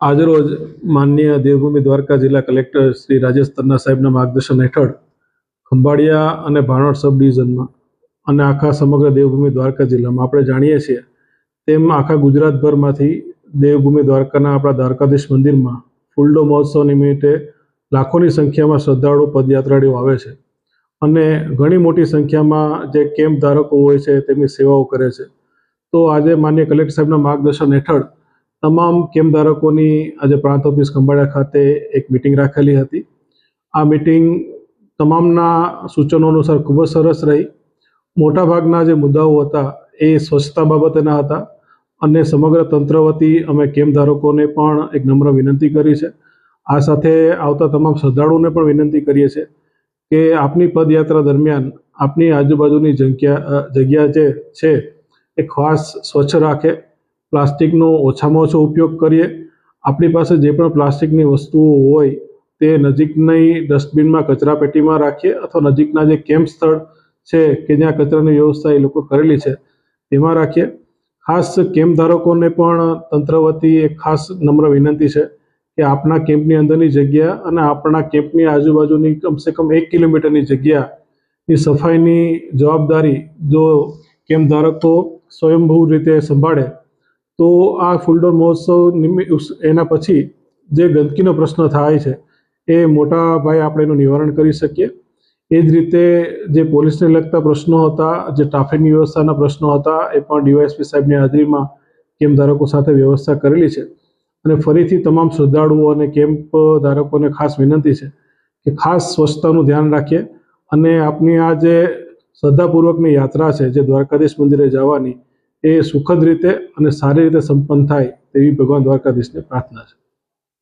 આજરોજ માનનીય દેવભૂમિ દ્વારકા જિલ્લા કલેક્ટર શ્રી રાજેશ તન્ના સાહેબના માર્ગદર્શન હેઠળ ખંભાળિયા અને ભાણોડ સબ ડિવિઝનમાં અને આખા સમગ્ર દેવભૂમિ દ્વારકા જિલ્લામાં આપણે જાણીએ છીએ તેમ આખા ગુજરાતભરમાંથી દેવભૂમિ દ્વારકાના આપણા દ્વારકાધીશ મંદિરમાં ફૂલડો મહોત્સવ નિમિત્તે લાખોની સંખ્યામાં શ્રદ્ધાળુ પદયાત્રાળુઓ આવે છે અને ઘણી મોટી સંખ્યામાં જે કેમ્પ ધારકો હોય છે તેમની સેવાઓ કરે છે। તો આજે માનનીય કલેક્ટર સાહેબના માર્ગદર્શન હેઠળ તમામ કેમ્પ ધારકોની આજે પ્રાંત ઓફિસ ખંભાળિયા ખાતે એક મીટિંગ રાખેલી હતી। આ મીટિંગ તમામના સૂચનો અનુસાર ખૂબ જ સરસ રહી। મોટાભાગના જે મુદ્દાઓ હતા એ સ્વચ્છતા બાબતેના હતા અને સમગ્ર તંત્ર વતી અમે કેમ્પ ધારકોને પણ એક નમ્ર વિનંતી કરી છે। આ સાથે આવતા તમામ શ્રદ્ધાળુઓને પણ વિનંતી કરીએ છીએ કે આપની પદયાત્રા દરમિયાન આપની આજુબાજુની જગ્યા જે છે એ ખાસ સ્વચ્છ રાખે, પ્લાસ્ટિકનો ઓછામાં ઓછો ઉપયોગ કરીએ। આપણી પાસે જે પણ પ્લાસ્ટિકની વસ્તુઓ હોય તે નજીકની ડસ્ટબિનમાં કચરાપેટીમાં રાખીએ અથવા નજીકના જે કેમ્પ સ્થળ છે કે જ્યાં કચરાની વ્યવસ્થા એ લોકો કરેલી છે તેમાં રાખીએ। ખાસ કેમ્પ ધારકોને પણ તંત્ર વતી એક ખાસ નમ્ર વિનંતી છે કે આપણા કેમ્પની અંદરની જગ્યા અને આપણા કેમ્પની આજુબાજુની કમસે કમ 1 કિલોમીટરની જગ્યાની સફાઈની જવાબદારી જો કેમ્પ ધારકો સ્વયંભૂ રીતે સંભાળે તો આ ફૂલડોલ મહોત્સવ એના પછી જે ગંદકીનો પ્રશ્ન થાય છે એ મોટા ભાઈ આપણે એનું નિવારણ કરી શકીએ। એ જ રીતે જે પોલીસને લગતા પ્રશ્નો હતા, જે ટ્રાફિકની વ્યવસ્થાના પ્રશ્નો હતા એ પણ ડીવાયએસપી સાહેબની હાજરીમાં કેમ્પ ધારકો સાથે વ્યવસ્થા કરેલી છે। અને ફરીથી તમામ શ્રદ્ધાળુઓ અને કેમ્પ ધારકોને ખાસ વિનંતી છે કે ખાસ સ્વચ્છતાનું ધ્યાન રાખીએ અને આપની આ જે શ્રદ્ધાપૂર્વકની યાત્રા છે જે દ્વારકાધીશ મંદિરે જવાની એ સુખદ રીતે અને સારી રીતે સંપન્ન થાય તેવી ભગવાન દ્વારકાધીશને પ્રાર્થના છે।